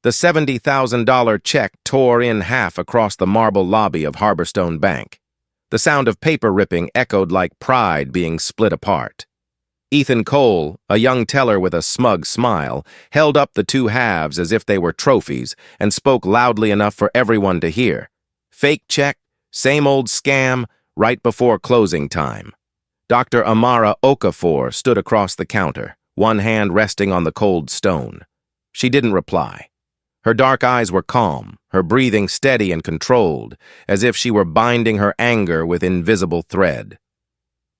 The $70,000 check tore in half across the marble lobby of Harborstone Bank. The sound of paper ripping echoed like pride being split apart. Ethan Cole, a young teller with a smug smile, held up the two halves as if they were trophies and spoke loudly enough for everyone to hear. Fake check, same old scam, right before closing time. Dr. Amara Okafor stood across the counter, one hand resting on the cold stone. She didn't reply. Her dark eyes were calm, her breathing steady and controlled, as if she were binding her anger with invisible thread.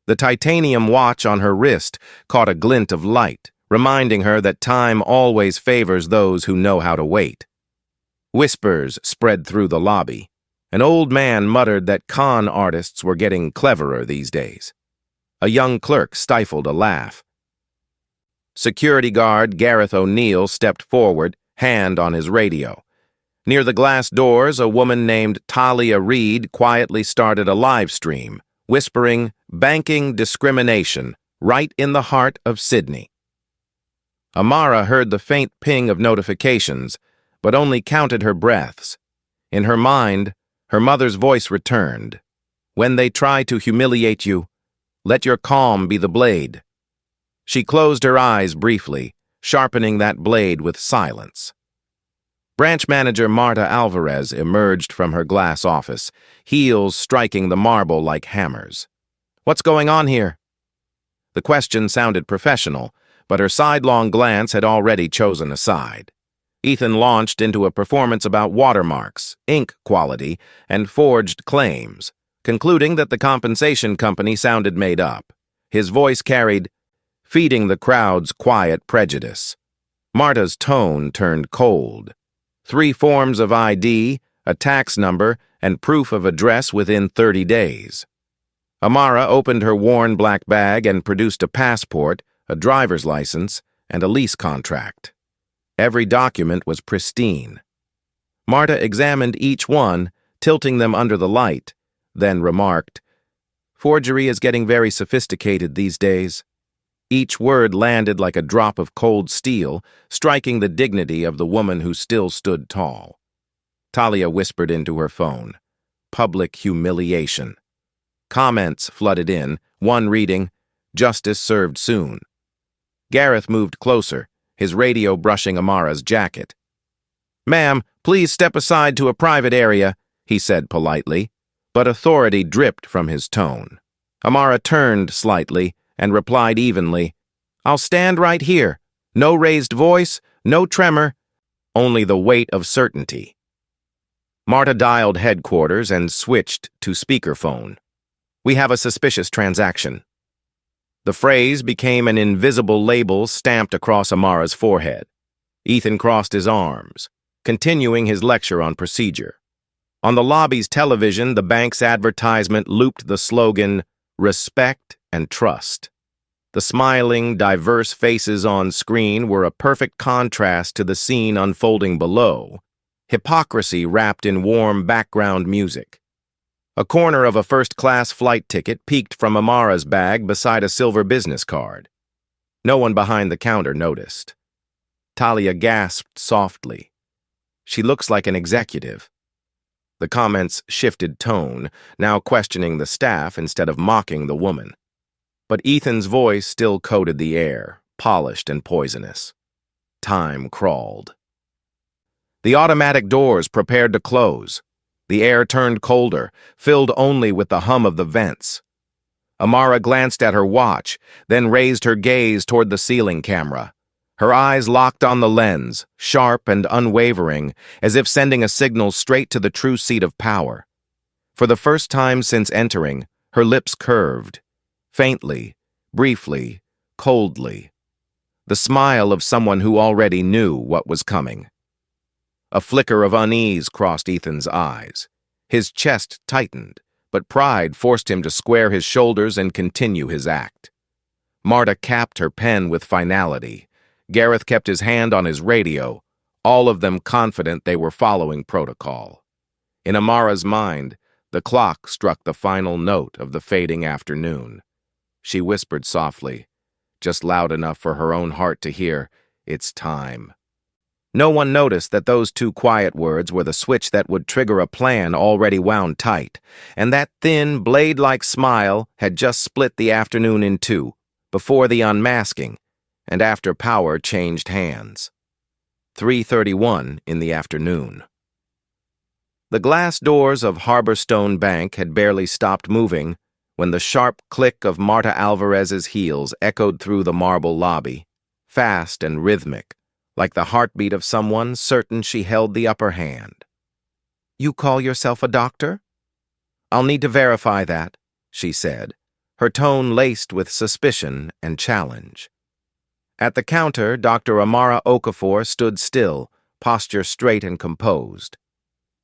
The titanium watch on her wrist caught a glint of light, reminding her that time always favors those who know how to wait. Whispers spread through the lobby. An old man muttered that con artists were getting cleverer these days. A young clerk stifled a laugh. Security guard Gareth O'Neill stepped forward, hand on his radio. Near the glass doors, a woman named Talia Reed quietly started a live stream, whispering, "Banking discrimination, right in the heart of Sydney." Amara heard the faint ping of notifications, but only counted her breaths. In her mind, her mother's voice returned. "When they try to humiliate you, let your calm be the blade." She closed her eyes briefly, sharpening that blade with silence. Branch manager Marta Alvarez emerged from her glass office, heels striking the marble like hammers. "What's going on here?" The question sounded professional, but her sidelong glance had already chosen a side. Ethan launched into a performance about watermarks, ink quality, and forged claims, concluding that the compensation company sounded made up. His voice carried, feeding the crowd's quiet prejudice. Marta's tone turned cold. 3 forms of ID, a tax number, and proof of address within 30 days. Amara opened her worn black bag and produced a passport, a driver's license, and a lease contract. Every document was pristine. Marta examined each one, tilting them under the light, then remarked, "Forgery is getting very sophisticated these days." Each word landed like a drop of cold steel, striking the dignity of the woman who still stood tall. Talia whispered into her phone, "Public humiliation." Comments flooded in, one reading, "Justice served soon." Gareth moved closer, his radio brushing Amara's jacket. "Ma'am, please step aside to a private area," he said politely, but authority dripped from his tone. Amara turned slightly and replied evenly, "I'll stand right here. No raised voice, no tremor, only the weight of certainty." Marta dialed headquarters and switched to speakerphone. "We have a suspicious transaction." The phrase became an invisible label stamped across Amara's forehead. Ethan crossed his arms, continuing his lecture on procedure. On the lobby's television, the bank's advertisement looped the slogan, "Respect and trust." The smiling, diverse faces on screen were a perfect contrast to the scene unfolding below, hypocrisy wrapped in warm background music. A corner of a first-class flight ticket peeked from Amara's bag beside a silver business card. No one behind the counter noticed. Talia gasped softly. "She looks like an executive." The comments shifted tone, now questioning the staff instead of mocking the woman. But Ethan's voice still coated the air, polished and poisonous. Time crawled. The automatic doors prepared to close. The air turned colder, filled only with the hum of the vents. Amara glanced at her watch, then raised her gaze toward the ceiling camera. Her eyes locked on the lens, sharp and unwavering, as if sending a signal straight to the true seat of power. For the first time since entering, her lips curved, faintly, briefly, coldly. The smile of someone who already knew what was coming. A flicker of unease crossed Ethan's eyes. His chest tightened, but pride forced him to square his shoulders and continue his act. Marta capped her pen with finality. Gareth kept his hand on his radio, all of them confident they were following protocol. In Amara's mind, the clock struck the final note of the fading afternoon. She whispered softly, just loud enough for her own heart to hear, "It's time." No one noticed that those two quiet words were the switch that would trigger a plan already wound tight, and that thin, blade-like smile had just split the afternoon in two, before the unmasking, and after power changed hands. 3:31 in the afternoon. The glass doors of Harborstone Bank had barely stopped moving when the sharp click of Marta Alvarez's heels echoed through the marble lobby, fast and rhythmic, like the heartbeat of someone certain she held the upper hand. "You call yourself a doctor?" "I'll need to verify that," she said, her tone laced with suspicion and challenge. At the counter, Dr. Amara Okafor stood still, posture straight and composed.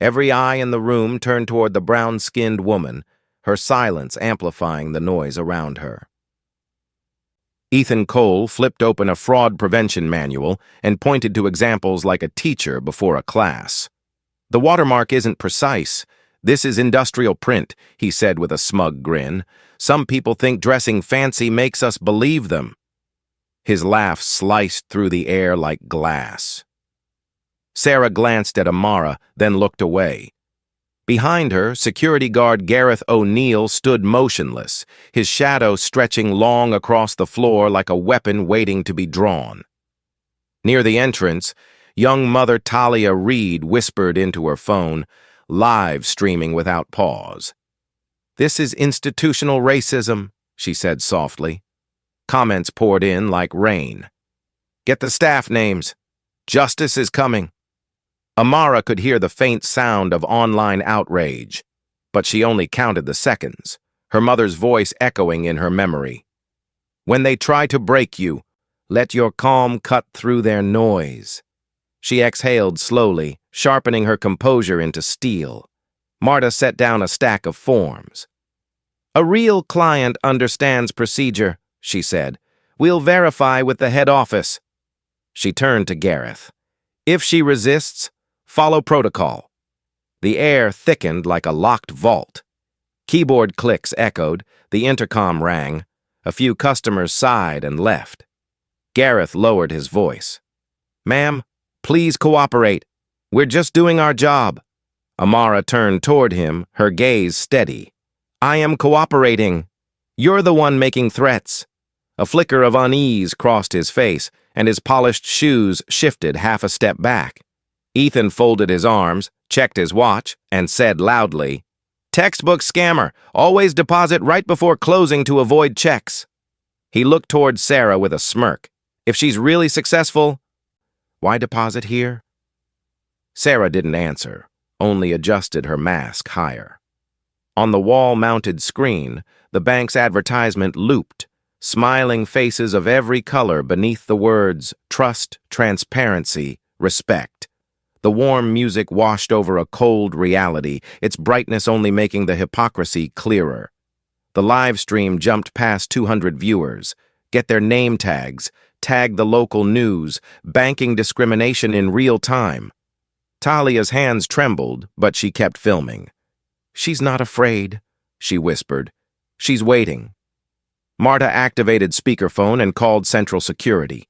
Every eye in the room turned toward the brown-skinned woman, her silence amplifying the noise around her. Ethan Cole flipped open a fraud prevention manual and pointed to examples like a teacher before a class. "The watermark isn't precise. This is industrial print," he said with a smug grin. "Some people think dressing fancy makes us believe them." His laugh sliced through the air like glass. Sarah glanced at Amara, then looked away. Behind her, security guard Gareth O'Neill stood motionless, his shadow stretching long across the floor like a weapon waiting to be drawn. Near the entrance, young mother Talia Reed whispered into her phone, live streaming without pause. "This is institutional racism," she said softly. Comments poured in like rain. "Get the staff names. Justice is coming." Amara could hear the faint sound of online outrage, but she only counted the seconds, her mother's voice echoing in her memory. "When they try to break you, let your calm cut through their noise." She exhaled slowly, sharpening her composure into steel. Marta set down a stack of forms. "A real client understands procedure," she said. "We'll verify with the head office." She turned to Gareth. "If she resists, follow protocol." The air thickened like a locked vault. Keyboard clicks echoed, the intercom rang. A few customers sighed and left. Gareth lowered his voice. "Ma'am, please cooperate. We're just doing our job." Amara turned toward him, her gaze steady. "I am cooperating. You're the one making threats." A flicker of unease crossed his face, and his polished shoes shifted half a step back. Ethan folded his arms, checked his watch, and said loudly, "Textbook scammer, always deposit right before closing to avoid checks." He looked toward Sarah with a smirk. "If she's really successful, why deposit here?" Sarah didn't answer, only adjusted her mask higher. On the wall-mounted screen, the bank's advertisement looped, smiling faces of every color beneath the words trust, transparency, respect. The warm music washed over a cold reality, its brightness only making the hypocrisy clearer. The live stream jumped past 200 viewers. Get their name tags, tag the local news, banking discrimination in real time. Talia's hands trembled, but she kept filming. "She's not afraid," she whispered. "She's waiting." Marta activated speakerphone and called Central Security.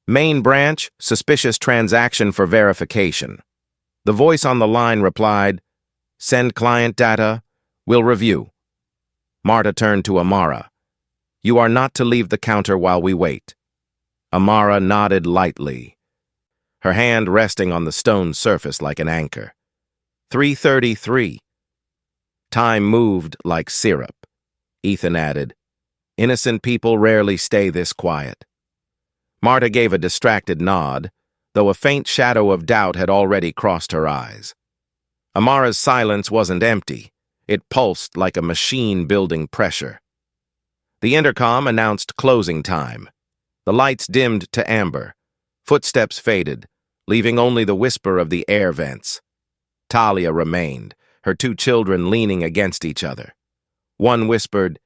"Main branch, suspicious transaction for verification." The voice on the line replied, "Send client data. We'll review." Marta turned to Amara. "You are not to leave the counter while we wait." Amara nodded lightly, her hand resting on the stone surface like an anchor. 3:33. Time moved like syrup. Ethan added, "Innocent people rarely stay this quiet." Marta gave a distracted nod, though a faint shadow of doubt had already crossed her eyes. Amara's silence wasn't empty. It pulsed like a machine building pressure. The intercom announced closing time. The lights dimmed to amber. Footsteps faded, leaving only the whisper of the air vents. Talia remained, her two children leaning against each other. One whispered,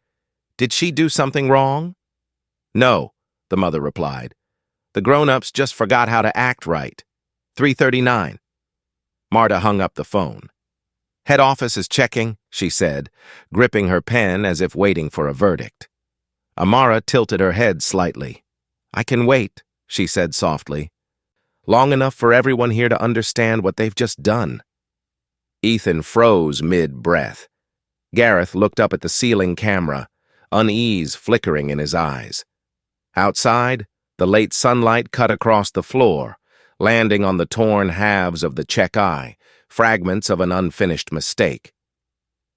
"Did she do something wrong?" "No," the mother replied. "The grown-ups just forgot how to act right." 3:39. Marta hung up the phone. "Head office is checking," she said, gripping her pen as if waiting for a verdict. Amara tilted her head slightly. "I can wait," she said softly. long enough for everyone here to understand what they've just done. Ethan froze mid-breath. Gareth looked up at the ceiling camera, unease flickering in his eyes. Outside, the late sunlight cut across the floor, landing on the torn halves of the check eye, fragments of an unfinished mistake.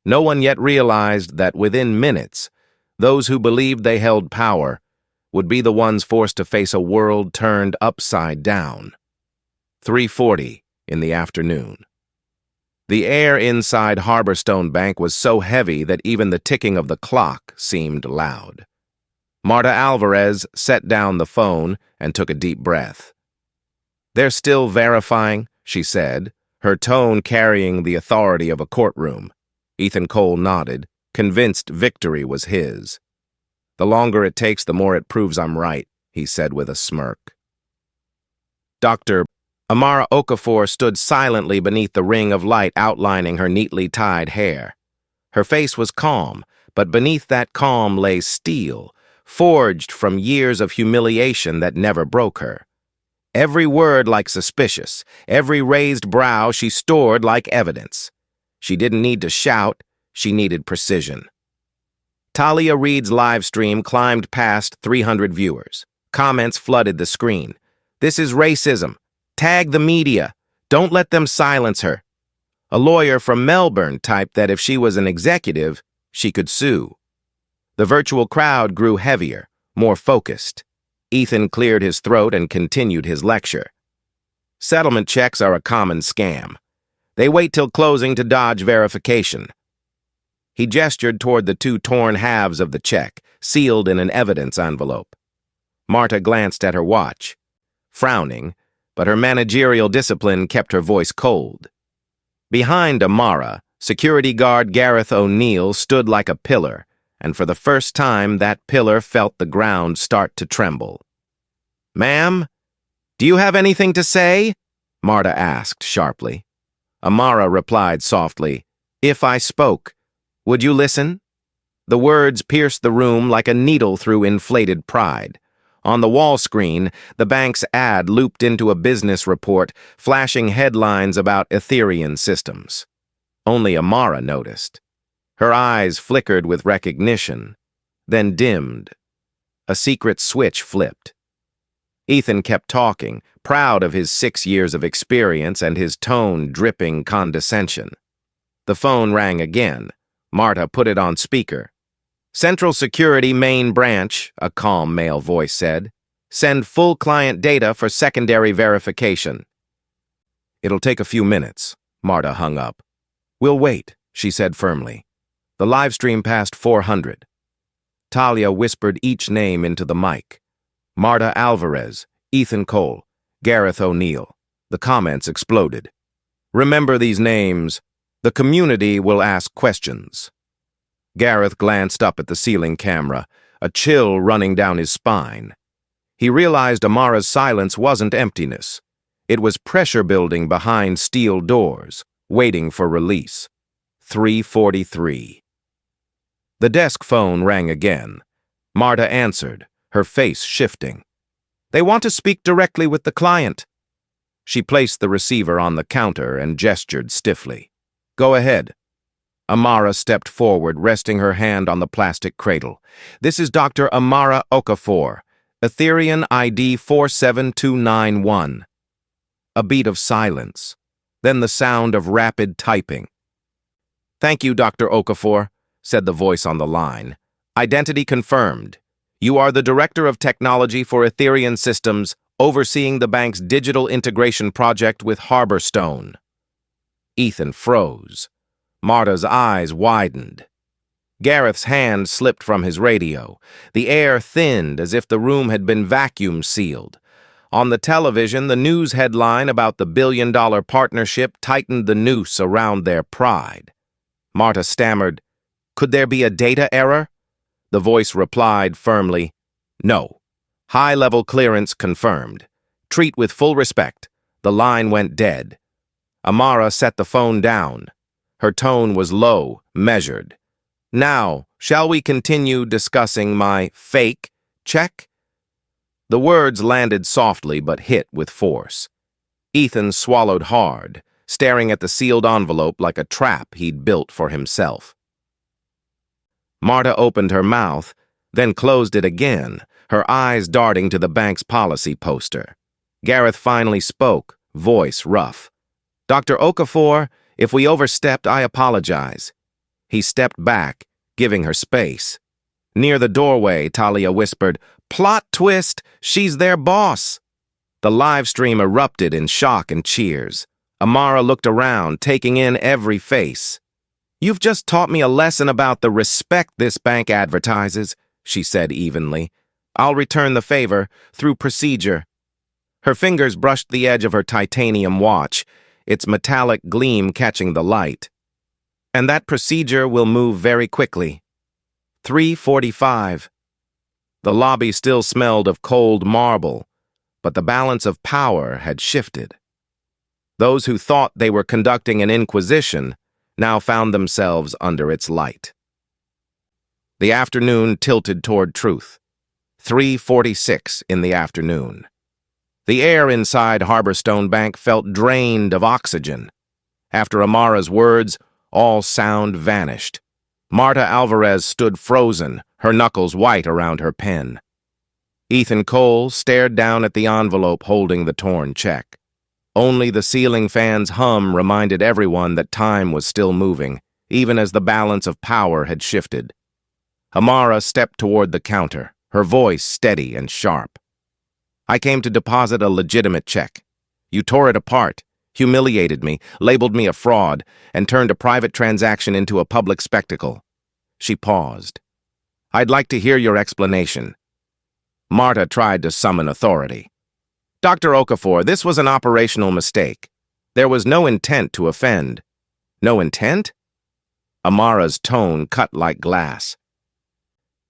No one yet realized that within minutes, those who believed they held power would be the ones forced to face a world turned upside down. 3:40 in the afternoon. The air inside Harborstone Bank was so heavy that even the ticking of the clock seemed loud. Marta Alvarez set down the phone and took a deep breath. "They're still verifying," she said, her tone carrying the authority of a courtroom. Ethan Cole nodded, convinced victory was his. "The longer it takes, the more it proves I'm right," he said with a smirk. Dr. Amara Okafor stood silently beneath the ring of light outlining her neatly tied hair. Her face was calm, but beneath that calm lay steel, forged from years of humiliation that never broke her. Every word like suspicious, every raised brow she stored like evidence. She didn't need to shout, she needed precision. Talia Reid's live stream climbed past 300 viewers. Comments flooded the screen. "This is racism. Tag the media. Don't let them silence her." A lawyer from Melbourne typed that if she was an executive, she could sue. The virtual crowd grew heavier, more focused. Ethan cleared his throat and continued his lecture. Settlement checks are a common scam. They wait till closing to dodge verification. He gestured toward the two torn halves of the check, sealed in an evidence envelope. Marta glanced at her watch, frowning, but her managerial discipline kept her voice cold. Behind Amara, security guard Gareth O'Neill stood like a pillar, and for the first time that pillar felt the ground start to tremble. "Ma'am, do you have anything to say?" Marta asked sharply. Amara replied softly, "If I spoke, would you listen?" The words pierced the room like a needle through inflated pride. On the wall screen, the bank's ad looped into a business report, flashing headlines about Ethereum systems. Only Amara noticed. Her eyes flickered with recognition, then dimmed. A secret switch flipped. Ethan kept talking, proud of his 6 years of experience and his tone dripping condescension. The phone rang again. Marta put it on speaker. "Central Security Main Branch," a calm male voice said. "Send full client data for secondary verification." "It'll take a few minutes," Marta hung up. "We'll wait," she said firmly. The live stream passed 400. Talia whispered each name into the mic. Marta Alvarez, Ethan Cole, Gareth O'Neill. The comments exploded. "Remember these names. The community will ask questions." Gareth glanced up at the ceiling camera, a chill running down his spine. He realized Amara's silence wasn't emptiness. It was pressure building behind steel doors, waiting for release. 3:43. The desk phone rang again. Marta answered, her face shifting. "They want to speak directly with the client." She placed the receiver on the counter and gestured stiffly. "Go ahead." Amara stepped forward, resting her hand on the plastic cradle. "This is Dr. Amara Okafor, Ethereum ID 47291. A beat of silence, then the sound of rapid typing. "Thank you, Dr. Okafor," said the voice on the line. "Identity confirmed. You are the Director of Technology for Ethereum Systems, overseeing the bank's digital integration project with Harborstone." Ethan froze. Marta's eyes widened. Gareth's hand slipped from his radio. The air thinned as if the room had been vacuum sealed. On the television, the news headline about the billion-dollar partnership tightened the noose around their pride. Marta stammered, "Could there be a data error?" The voice replied firmly, "No. High-level clearance confirmed. Treat with full respect." The line went dead. Amara set the phone down. Her tone was low, measured. "Now, shall we continue discussing my fake check?" The words landed softly but hit with force. Ethan swallowed hard, staring at the sealed envelope like a trap he'd built for himself. Marta opened her mouth, then closed it again, her eyes darting to the bank's policy poster. Gareth finally spoke, voice rough. "Dr. Okafor, if we overstepped, I apologize." He stepped back, giving her space. Near the doorway, Talia whispered, "Plot twist! She's their boss!" The live stream erupted in shock and cheers. Amara looked around, taking in every face. "You've just taught me a lesson about the respect this bank advertises," she said evenly. "I'll return the favor through procedure." Her fingers brushed the edge of her titanium watch, its metallic gleam catching the light. "And that procedure will move very quickly. 3:45. The lobby still smelled of cold marble, but the balance of power had shifted. Those who thought they were conducting an inquisition now found themselves under its light. The afternoon tilted toward truth. 3:46 in the afternoon. The air inside Harborstone Bank felt drained of oxygen. After Amara's words, all sound vanished. Marta Alvarez stood frozen, her knuckles white around her pen. Ethan Cole stared down at the envelope holding the torn check. Only the ceiling fan's hum reminded everyone that time was still moving, even as the balance of power had shifted. Amara stepped toward the counter, her voice steady and sharp. "I came to deposit a legitimate check. You tore it apart, humiliated me, labeled me a fraud, and turned a private transaction into a public spectacle." She paused. "I'd like to hear your explanation." Marta tried to summon authority. "Dr. Okafor, this was an operational mistake. There was no intent to offend." "No intent?" Amara's tone cut like glass.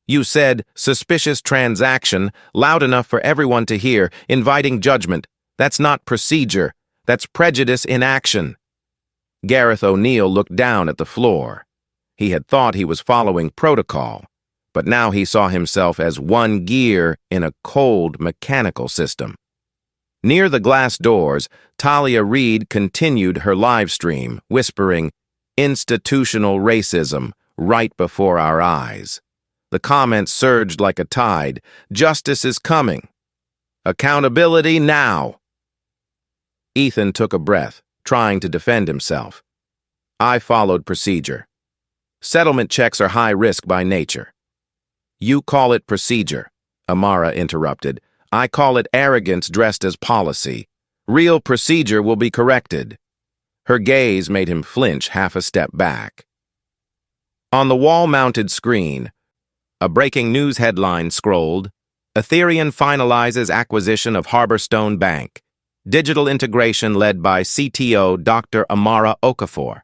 "You said, 'suspicious transaction,' loud enough for everyone to hear, inviting judgment. That's not procedure. That's prejudice in action." Gareth O'Neill looked down at the floor. He had thought he was following protocol, but now he saw himself as one gear in a cold, mechanical system. Near the glass doors, Talia Reid continued her live stream, whispering, "Institutional racism," right before our eyes. The comments surged like a tide. "Justice is coming. Accountability now." Ethan took a breath, trying to defend himself. "I followed procedure. Settlement checks are high risk by nature." "You call it procedure," Amara interrupted. "I call it arrogance dressed as policy. Real procedure will be corrected." Her gaze made him flinch half a step back. On the wall-mounted screen, a breaking news headline scrolled, "Ethereum finalizes acquisition of Harborstone Bank. Digital integration led by CTO Dr. Amara Okafor."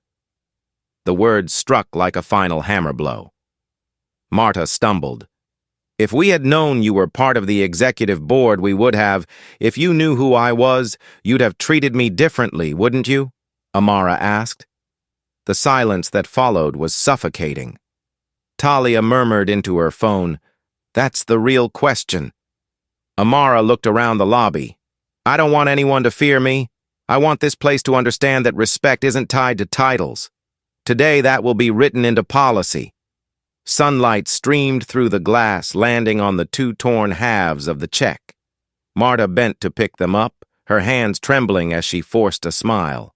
The words struck like a final hammer blow. Marta stumbled. "If we had known you were part of the executive board, we would have. If you knew who I was, you'd have treated me differently, wouldn't you?" Amara asked. The silence that followed was suffocating. Talia murmured into her phone, "That's the real question." Amara looked around the lobby. "I don't want anyone to fear me. I want this place to understand that respect isn't tied to titles. Today that will be written into policy." Sunlight streamed through the glass, landing on the two torn halves of the check. Marta bent to pick them up, her hands trembling as she forced a smile.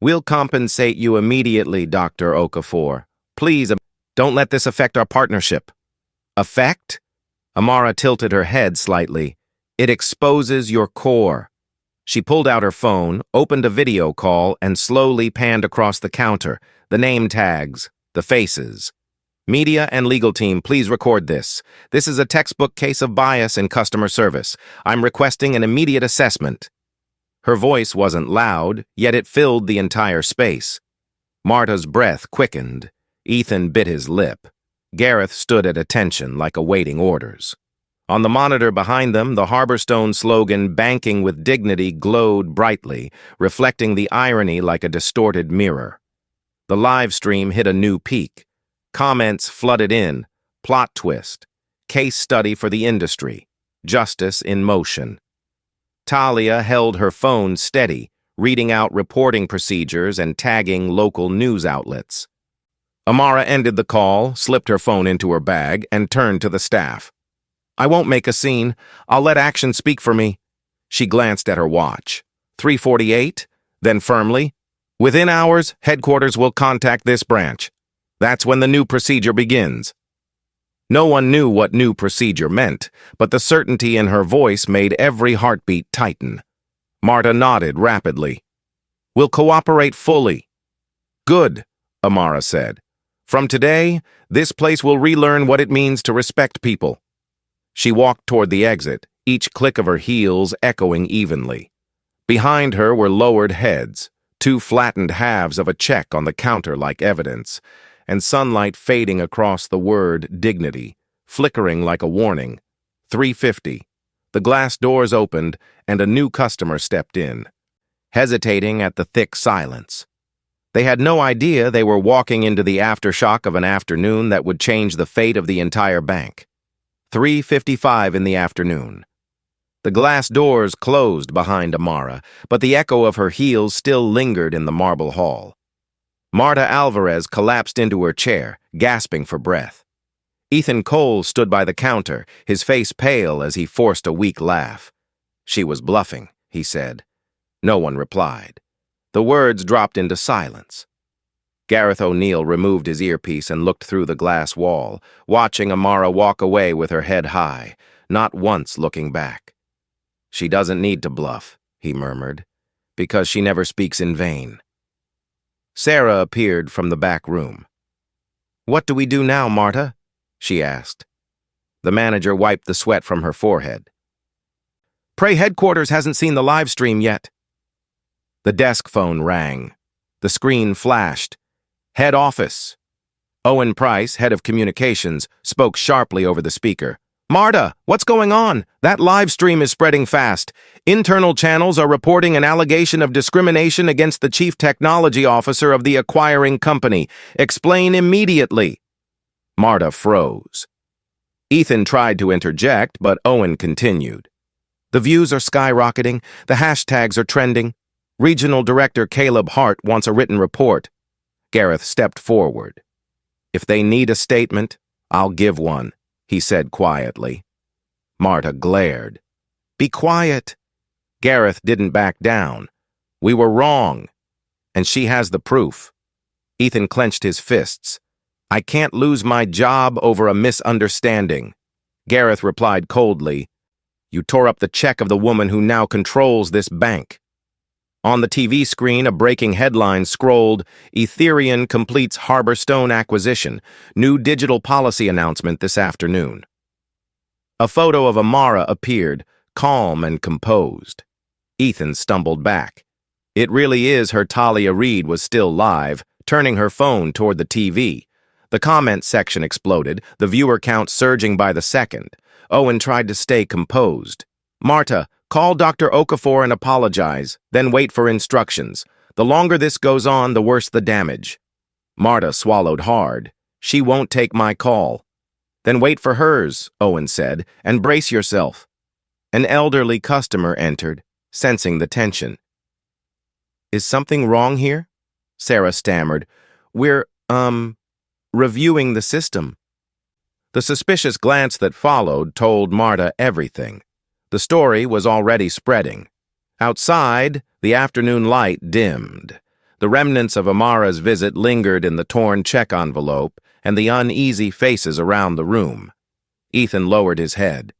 "We'll compensate you immediately, Dr. Okafor. Please, don't let this affect our partnership." "Affect?" Amara tilted her head slightly. "It exposes your core." She pulled out her phone, opened a video call, and slowly panned across the counter, the name tags, the faces. "Media and legal team, please record this. This is a textbook case of bias in customer service. I'm requesting an immediate assessment." Her voice wasn't loud, yet it filled the entire space. Marta's breath quickened. Ethan bit his lip. Gareth stood at attention, like awaiting orders. On the monitor behind them, the Harborstone slogan, "Banking with Dignity," glowed brightly, reflecting the irony like a distorted mirror. The live stream hit a new peak. Comments flooded in. Plot twist. Case study for the industry. Justice in motion. Talia held her phone steady, reading out reporting procedures and tagging local news outlets. Amara ended the call, slipped her phone into her bag, and turned to the staff. "I won't make a scene. I'll let action speak for me." She glanced at her watch. 3:48, then firmly, "Within hours, headquarters will contact this branch. That's when the new procedure begins." No one knew what new procedure meant, but the certainty in her voice made every heartbeat tighten. Marta nodded rapidly. "We'll cooperate fully." "Good," Amara said. "From today, this place will relearn what it means to respect people." She walked toward the exit, each click of her heels echoing evenly. Behind her were lowered heads, two flattened halves of a check on the counter like evidence, and sunlight fading across the word dignity, flickering like a warning. 3:50. The glass doors opened, and a new customer stepped in, hesitating at the thick silence. They had no idea they were walking into the aftershock of an afternoon that would change the fate of the entire bank. 3:55 in the afternoon. The glass doors closed behind Amara, but the echo of her heels still lingered in the marble hall. Marta Alvarez collapsed into her chair, gasping for breath. Ethan Cole stood by the counter, his face pale as he forced a weak laugh. "She was bluffing," he said. No one replied. The words dropped into silence. Gareth O'Neill removed his earpiece and looked through the glass wall, watching Amara walk away with her head high, not once looking back. "She doesn't need to bluff," he murmured, "because she never speaks in vain." Sarah appeared from the back room. "What do we do now, Marta?" she asked. The manager wiped the sweat from her forehead. "Pray headquarters hasn't seen the live stream yet." The desk phone rang. The screen flashed. "Head office." Owen Price, head of communications, spoke sharply over the speaker. "Marta, what's going on? That live stream is spreading fast. Internal channels are reporting an allegation of discrimination against the chief technology officer of the acquiring company. Explain immediately." Marta froze. Ethan tried to interject, but Owen continued. "The views are skyrocketing. The hashtags are trending. Regional Director Caleb Hart wants a written report." Gareth stepped forward. "If they need a statement, I'll give one," he said quietly. Marta glared. "Be quiet." Gareth didn't back down. "We were wrong, and she has the proof." Ethan clenched his fists. "I can't lose my job over a misunderstanding." Gareth replied coldly, "You tore up the check of the woman who now controls this bank." On the TV screen, a breaking headline scrolled, "Ethereum completes Harborstone acquisition. New digital policy announcement this afternoon." A photo of Amara appeared, calm and composed. Ethan stumbled back. It really is her. Talia Reid was still live, turning her phone toward the TV. The comment section exploded, the viewer count surging by the second. Owen tried to stay composed. "Marta, call Dr. Okafor and apologize, then wait for instructions. The longer this goes on, the worse the damage." Marta swallowed hard. "She won't take my call." "Then wait for hers," Owen said, "and brace yourself." An elderly customer entered, sensing the tension. "Is something wrong here?" Sarah stammered. "We're, reviewing the system." The suspicious glance that followed told Marta everything. The story was already spreading. Outside, the afternoon light dimmed. The remnants of Amara's visit lingered in the torn check envelope and the uneasy faces around the room. Ethan lowered his head.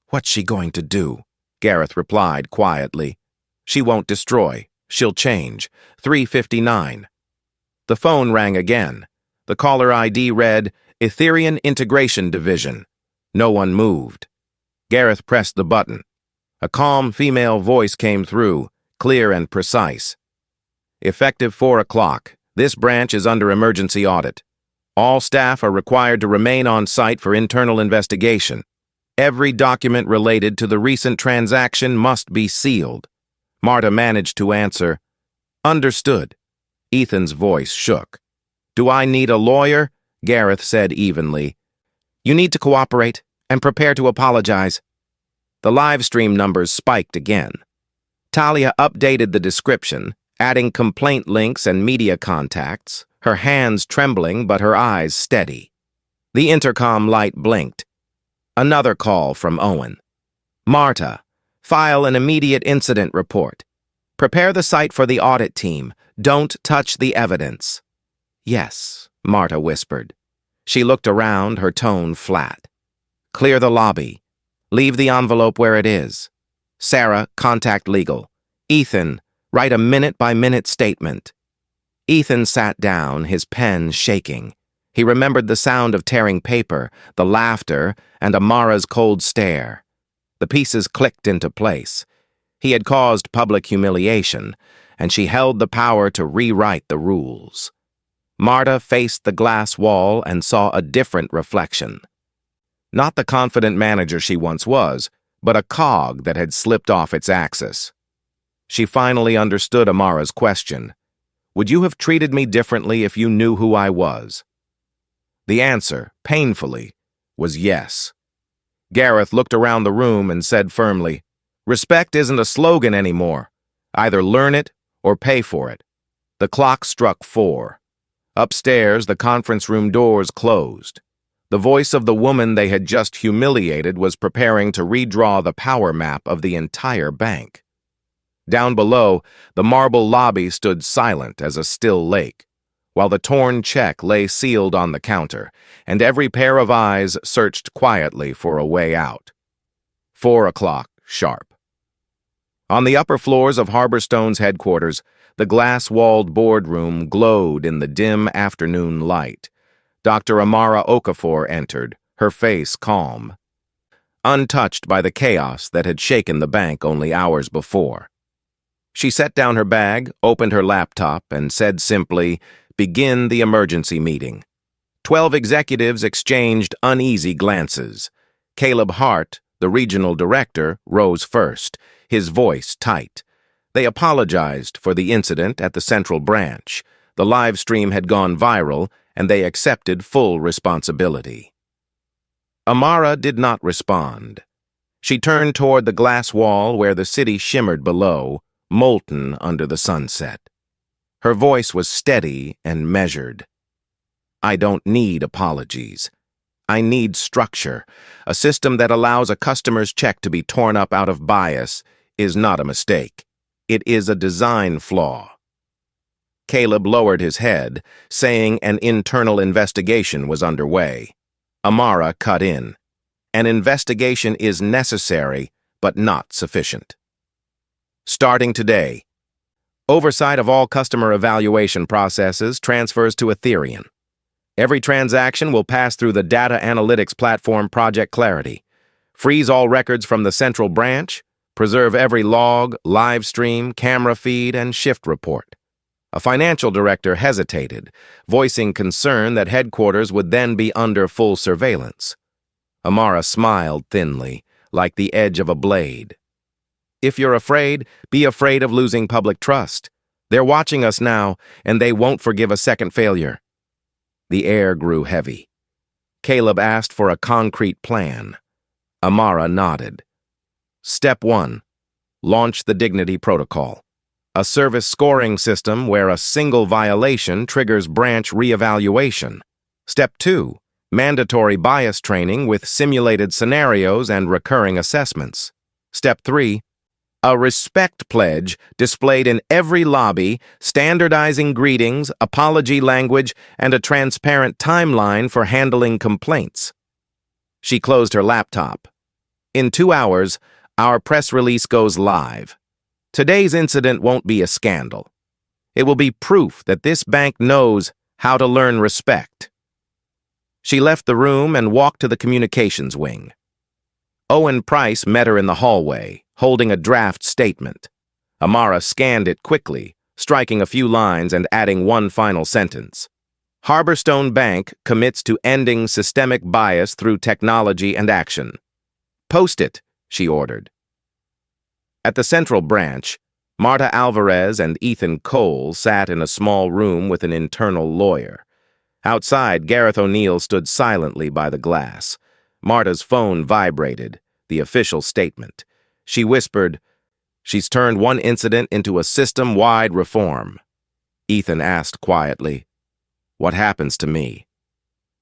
"What's she going to do?" Gareth replied quietly. "She won't destroy. She'll change." 3:59. The phone rang again. The caller ID read, "Ethereum Integration Division." No one moved. Gareth pressed the button. A calm female voice came through, clear and precise. "Effective 4 o'clock. This branch is under emergency audit. All staff are required to remain on site for internal investigation. Every document related to the recent transaction must be sealed." Marta managed to answer, "Understood." Ethan's voice shook. "Do I need a lawyer?" Gareth said evenly. "You need to cooperate and prepare to apologize." The live stream numbers spiked again. Talia updated the description, adding complaint links and media contacts, her hands trembling but her eyes steady. The intercom light blinked. Another call from Owen. Marta, file an immediate incident report. Prepare the site for the audit team. Don't touch the evidence. Yes, Marta whispered. She looked around, her tone flat. Clear the lobby. Leave the envelope where it is. Sarah, contact legal. Ethan, write a minute-by-minute statement. Ethan sat down, his pen shaking. He remembered the sound of tearing paper, the laughter, and Amara's cold stare. The pieces clicked into place. He had caused public humiliation, and she held the power to rewrite the rules. Marta faced the glass wall and saw a different reflection. Not the confident manager she once was, but a cog that had slipped off its axis. She finally understood Amara's question. Would you have treated me differently if you knew who I was? The answer, painfully, was yes. Gareth looked around the room and said firmly, Respect isn't a slogan anymore. Either learn it or pay for it. The clock struck 4. Upstairs, the conference room doors closed. The voice of the woman they had just humiliated was preparing to redraw the power map of the entire bank. Down below, the marble lobby stood silent as a still lake, while the torn check lay sealed on the counter, and every pair of eyes searched quietly for a way out. 4 o'clock, sharp. On the upper floors of Harborstone's headquarters, the glass-walled boardroom glowed in the dim afternoon light. Dr. Amara Okafor entered, her face calm, untouched by the chaos that had shaken the bank only hours before. She set down her bag, opened her laptop, and said simply, Begin the emergency meeting. 12 executives exchanged uneasy glances. Caleb Hart, the regional director, rose first, his voice tight. They apologized for the incident at the central branch. The live stream had gone viral, and they accepted full responsibility. Amara did not respond. She turned toward the glass wall where the city shimmered below, molten under the sunset. Her voice was steady and measured. I don't need apologies. I need structure. A system that allows a customer's check to be torn up out of bias is not a mistake. It is a design flaw. Caleb lowered his head, saying an internal investigation was underway. Amara cut in. An investigation is necessary, but not sufficient. Starting today, oversight of all customer evaluation processes transfers to Ethereum. Every transaction will pass through the data analytics platform Project Clarity. Freeze all records from the central branch. Preserve every log, live stream, camera feed, and shift report. A financial director hesitated, voicing concern that headquarters would then be under full surveillance. Amara smiled thinly, like the edge of a blade. If you're afraid, be afraid of losing public trust. They're watching us now, and they won't forgive a second failure. The air grew heavy. Caleb asked for a concrete plan. Amara nodded. Step 1. Launch the Dignity Protocol. A service scoring system where a single violation triggers branch reevaluation. Step 2. Mandatory bias training with simulated scenarios and recurring assessments. Step 3. A respect pledge displayed in every lobby, standardizing greetings, apology language, and a transparent timeline for handling complaints. She closed her laptop. In 2 hours, our press release goes live. Today's incident won't be a scandal. It will be proof that this bank knows how to learn respect. She left the room and walked to the communications wing. Owen Price met her in the hallway, holding a draft statement. Amara scanned it quickly, striking a few lines and adding one final sentence. Harborstone Bank commits to ending systemic bias through technology and action. Post it, she ordered. At the central branch, Marta Alvarez and Ethan Cole sat in a small room with an internal lawyer. Outside, Gareth O'Neill stood silently by the glass. Marta's phone vibrated. the official statement. She whispered, "She's turned one incident into a system-wide reform." Ethan asked quietly, "What happens to me?"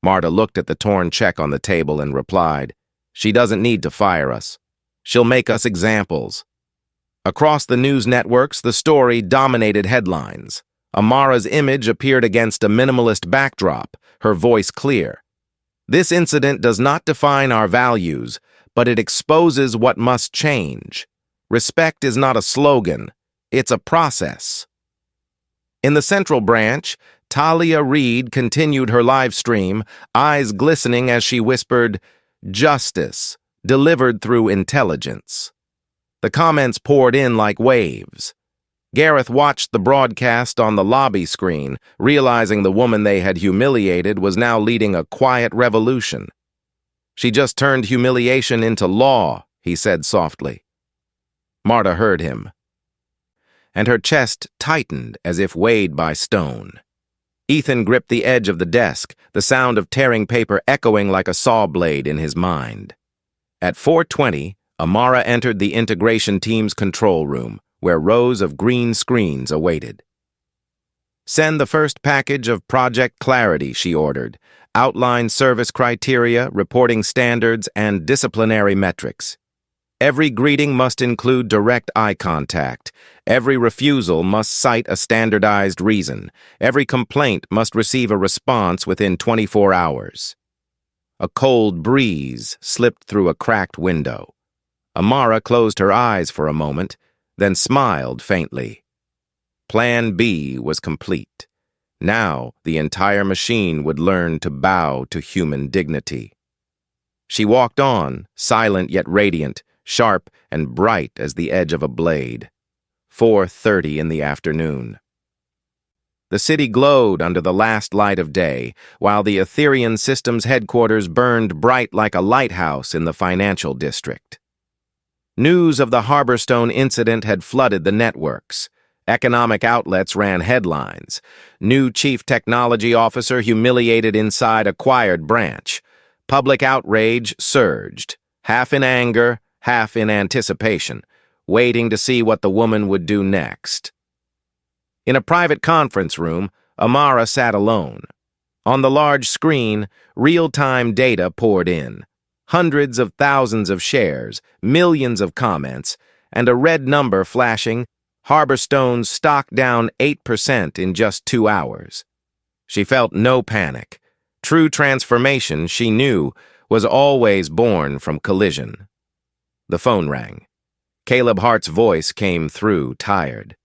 Marta looked at the torn check on the table and replied, "She doesn't need to fire us. She'll make us examples." Across the news networks, the story dominated headlines. Amara's image appeared against a minimalist backdrop, her voice clear. "This incident does not define our values, but it exposes what must change. Respect is not a slogan, it's a process." In the Central Branch, Talia Reid continued her live stream, eyes glistening as she whispered, "Justice, delivered through intelligence." The comments poured in like waves. Gareth watched the broadcast on the lobby screen, realizing the woman they had humiliated was now leading a quiet revolution. "She just turned humiliation into law," he said softly. Marta heard him, and her chest tightened as if weighed by stone. Ethan gripped the edge of the desk, the sound of tearing paper echoing like a saw blade in his mind. At 4:20, Amara entered the integration team's control room, where rows of green screens awaited. "Send the first package of Project Clarity," she ordered. "Outline service criteria, reporting standards, and disciplinary metrics. Every greeting must include direct eye contact. Every refusal must cite a standardized reason. Every complaint must receive a response within 24 hours. A cold breeze slipped through a cracked window. Amara closed her eyes for a moment, then smiled faintly. Plan B was complete. Now the entire machine would learn to bow to human dignity. She walked on, silent yet radiant, sharp and bright as the edge of a blade. 4:30 in the afternoon. The city glowed under the last light of day, while the Ethereum Systems headquarters burned bright like a lighthouse in the financial district. News of the Harborstone incident had flooded the networks. Economic outlets ran headlines. New chief technology officer humiliated inside acquired branch. Public outrage surged, half in anger, half in anticipation, waiting to see what the woman would do next. In a private conference room, Amara sat alone. On the large screen, real-time data poured in. Hundreds of thousands of shares, millions of comments, and a red number flashing, Harborstone's stock down 8% in just 2 hours. She felt no panic. True transformation, she knew, was always born from collision. The phone rang. Caleb Hart's voice came through, tired.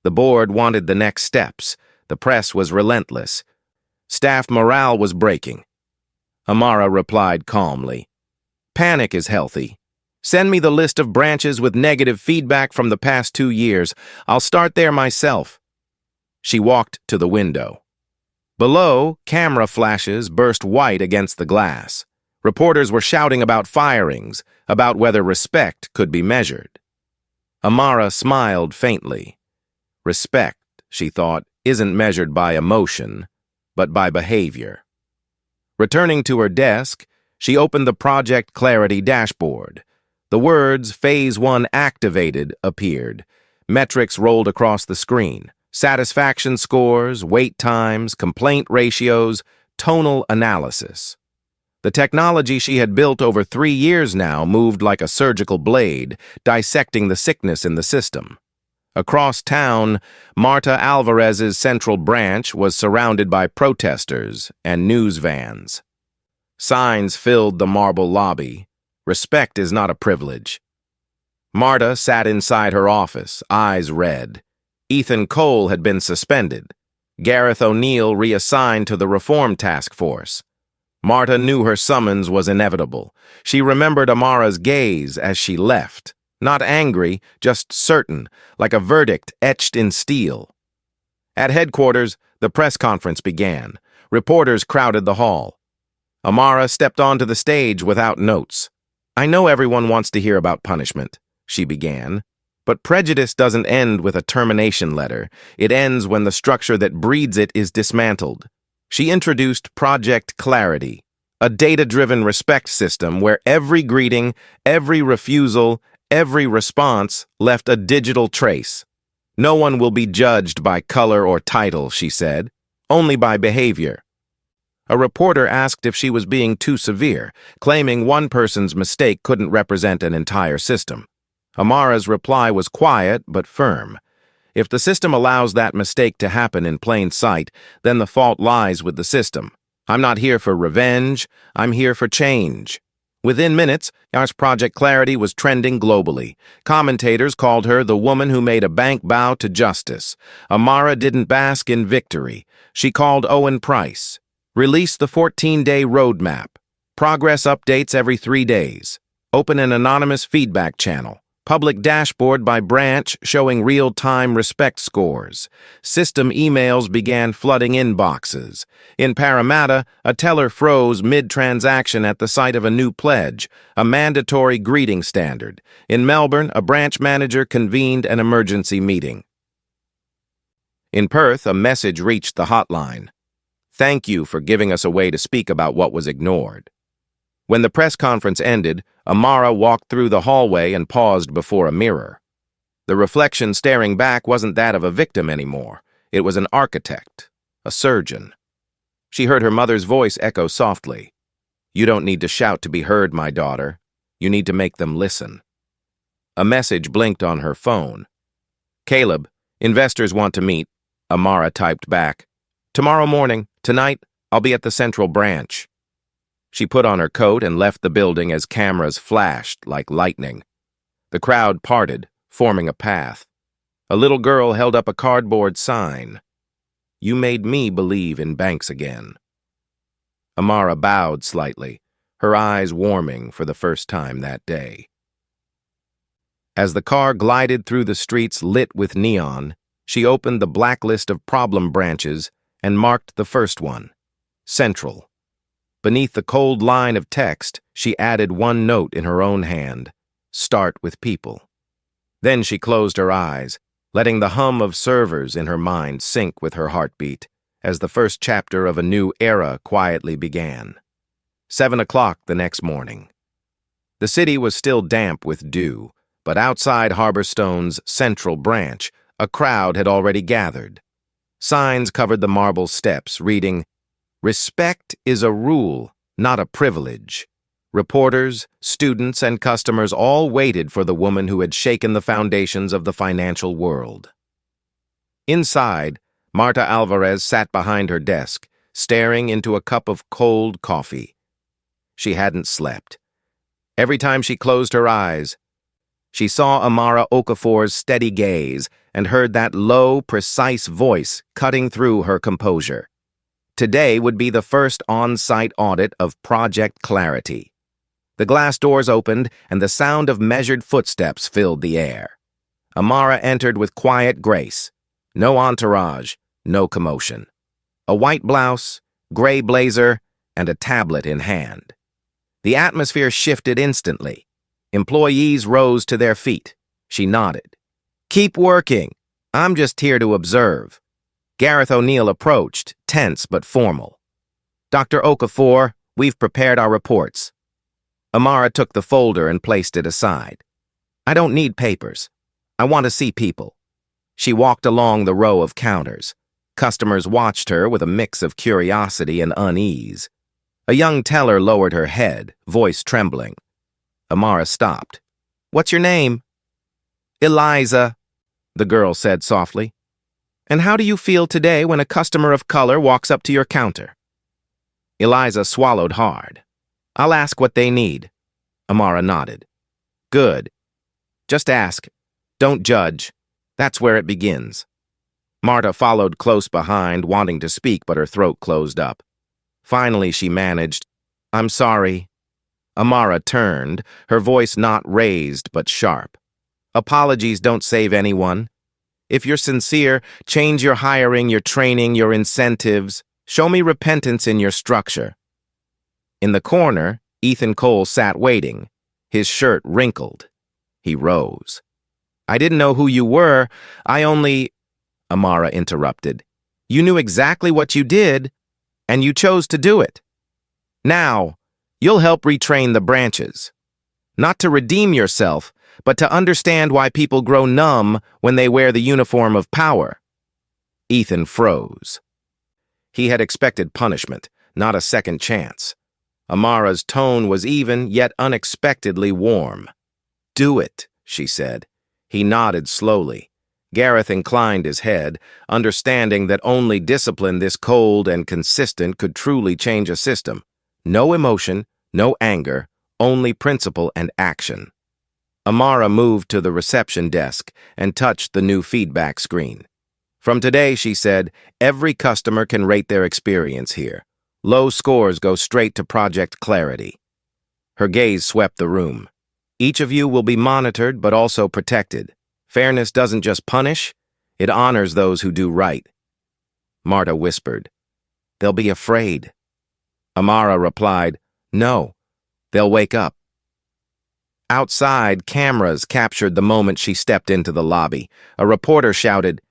The board wanted the next steps. The press was relentless. Staff morale was breaking. Amara replied calmly, "Panic is healthy. Send me the list of branches with negative feedback from the past 2 years. I'll start there myself." She walked to the window. Below, camera flashes burst white against the glass. Reporters were shouting about firings, about whether respect could be measured. Amara smiled faintly. Respect, she thought, isn't measured by emotion, but by behavior. Returning to her desk, she opened the Project Clarity dashboard. The words Phase 1 activated appeared. Metrics rolled across the screen. Satisfaction scores, wait times, complaint ratios, tonal analysis. The technology she had built over 3 years now moved like a surgical blade, dissecting the sickness in the system. Across town, Marta Alvarez's central branch was surrounded by protesters and news vans. Signs filled the marble lobby. Respect is not a privilege. Marta sat inside her office, eyes red. Ethan Cole had been suspended. Gareth O'Neill reassigned to the Reform Task Force. Marta knew her summons was inevitable. She remembered Amara's gaze as she left. Not angry, just certain, like a verdict etched in steel. At headquarters, the press conference began. Reporters crowded the hall. Amara stepped onto the stage without notes. "I know everyone wants to hear about punishment," she began. "But prejudice doesn't end with a termination letter. It ends when the structure that breeds it is dismantled." She introduced Project Clarity, A data-driven respect system where every greeting, every refusal, every response left a digital trace. No one will be judged by color or title, she said, only by behavior. A reporter asked if she was being too severe, claiming one person's mistake couldn't represent an entire system. Amara's reply was quiet but firm. If the system allows that mistake to happen in plain sight, then the fault lies with the system. I'm not here for revenge, I'm here for change. Within minutes, our Project Clarity was trending globally. Commentators called her the woman who made a bank bow to justice. Amara didn't bask in victory. She called Owen Price. Release the 14-day roadmap. Progress updates every 3 days. Open an anonymous feedback channel. Public dashboard by branch showing real-time respect scores. System emails began flooding inboxes. In Parramatta, a teller froze mid-transaction at the sight of a new pledge, a mandatory greeting standard. In Melbourne, a branch manager convened an emergency meeting. In Perth, a message reached the hotline. Thank you for giving us a way to speak about what was ignored. When the press conference ended, Amara walked through the hallway and paused before a mirror. The reflection staring back wasn't that of a victim anymore. It was an architect, a surgeon. She heard her mother's voice echo softly. You don't need to shout to be heard, my daughter. You need to make them listen. A message blinked on her phone. Caleb, investors want to meet, Amara typed back. Tomorrow morning, tonight, I'll be at the Central Branch. She put on her coat and left the building as cameras flashed like lightning. The crowd parted, forming a path. A little girl held up a cardboard sign. You made me believe in banks again. Amara bowed slightly, her eyes warming for the first time that day. As the car glided through the streets lit with neon, she opened the blacklist of problem branches and marked the first one, Central. Beneath the cold line of text, she added one note in her own hand, start with people. Then she closed her eyes, letting the hum of servers in her mind sync with her heartbeat, as the first chapter of a new era quietly began. 7 o'clock the next morning. The city was still damp with dew, but outside Harborstone's Central Branch, a crowd had already gathered. Signs covered the marble steps, reading, Respect is a rule, not a privilege. Reporters, students, and customers all waited for the woman who had shaken the foundations of the financial world. Inside, Marta Alvarez sat behind her desk, staring into a cup of cold coffee. She hadn't slept. Every time she closed her eyes, she saw Amara Okafor's steady gaze and heard that low, precise voice cutting through her composure. Today would be the first on-site audit of Project Clarity. The glass doors opened, and the sound of measured footsteps filled the air. Amara entered with quiet grace. No entourage, no commotion. A white blouse, gray blazer, and a tablet in hand. The atmosphere shifted instantly. Employees rose to their feet. She nodded. Keep working. I'm just here to observe. Gareth O'Neill approached, tense but formal. Dr. Okafor, we've prepared our reports. Amara took the folder and placed it aside. I don't need papers. I want to see people. She walked along the row of counters. Customers watched her with a mix of curiosity and unease. A young teller lowered her head, voice trembling. Amara stopped. What's your name? Eliza, the girl said softly. And how do you feel today when a customer of color walks up to your counter? Eliza swallowed hard. I'll ask what they need. Amara nodded. Good. Just ask. Don't judge. That's where it begins. Marta followed close behind, wanting to speak, but her throat closed up. Finally, she managed, I'm sorry. Amara turned, her voice not raised but sharp. Apologies don't save anyone. If you're sincere, change your hiring, your training, your incentives. Show me repentance in your structure. In the corner, Ethan Cole sat waiting, his shirt wrinkled. He rose. I didn't know who you were. Amara interrupted. You knew exactly what you did, and you chose to do it. Now, you'll help retrain the branches. Not to redeem yourself, but to understand why people grow numb when they wear the uniform of power. Ethan froze. He had expected punishment, not a second chance. Amara's tone was even, yet unexpectedly warm. "Do it," she said. He nodded slowly. Gareth inclined his head, understanding that only discipline this cold and consistent could truly change a system. No emotion, no anger, only principle and action. Amara moved to the reception desk and touched the new feedback screen. "From today," she said, "every customer can rate their experience here. Low scores go straight to Project Clarity." Her gaze swept the room. "Each of you will be monitored but also protected. Fairness doesn't just punish, it honors those who do right." Marta whispered, "They'll be afraid." Amara replied, "No, they'll wake up." Outside, cameras captured the moment she stepped into the lobby. A reporter shouted,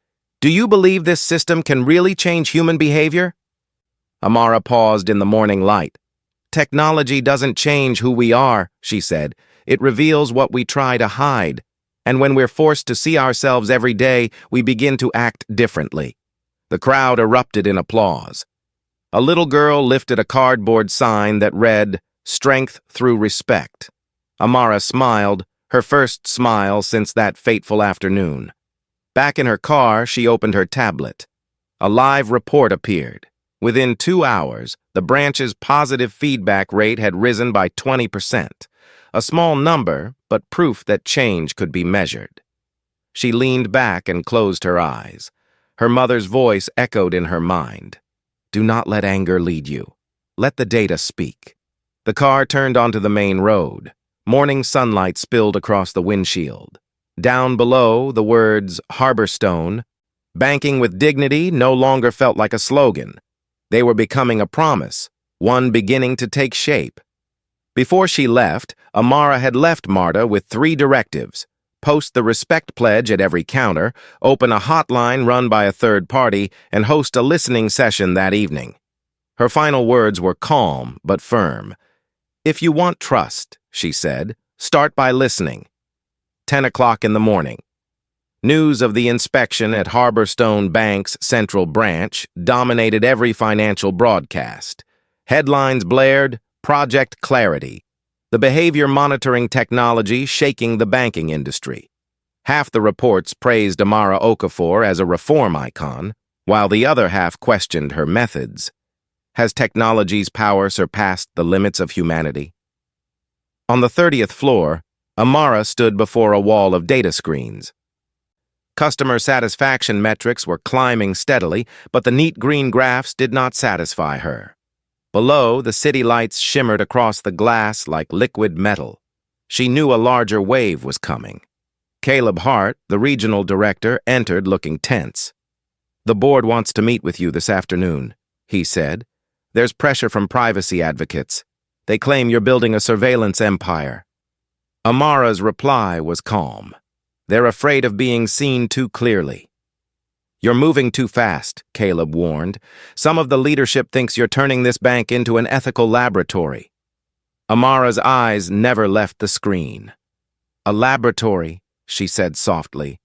"Do you believe this system can really change human behavior?" Amara paused in the morning light. "Technology doesn't change who we are," she said. "It reveals what we try to hide. And when we're forced to see ourselves every day, we begin to act differently." The crowd erupted in applause. A little girl lifted a cardboard sign that read, "Strength through respect." Amara smiled, her first smile since that fateful afternoon. Back in her car, she opened her tablet. A live report appeared. Within 2 hours, the branch's positive feedback rate had risen by 20%. A small number, but proof that change could be measured. She leaned back and closed her eyes. Her mother's voice echoed in her mind. "Do not let anger lead you. Let the data speak." The car turned onto the main road. Morning sunlight spilled across the windshield. Down below, the words "Harborstone," "Banking with dignity," no longer felt like a slogan. They were becoming a promise, one beginning to take shape. Before she left, Amara had left Marta with 3 directives: post the respect pledge at every counter, open a hotline run by a third party, and host a listening session that evening. Her final words were calm but firm. "If you want trust," she said, "start by listening." 10 o'clock in the morning. News of the inspection at Harborstone Bank's Central Branch dominated every financial broadcast. Headlines blared, "Project Clarity," the behavior monitoring technology shaking the banking industry. Half the reports praised Amara Okafor as a reform icon, while the other half questioned her methods. Has technology's power surpassed the limits of humanity? On the 30th floor, Amara stood before a wall of data screens. Customer satisfaction metrics were climbing steadily, but the neat green graphs did not satisfy her. Below, the city lights shimmered across the glass like liquid metal. She knew a larger wave was coming. Caleb Hart, the regional director, entered looking tense. "The board wants to meet with you this afternoon," he said. "There's pressure from privacy advocates. They claim you're building a surveillance empire." Amara's reply was calm. "They're afraid of being seen too clearly." "You're moving too fast," Caleb warned. "Some of the leadership thinks you're turning this bank into an ethical laboratory." Amara's eyes never left the screen. "A laboratory," she said softly,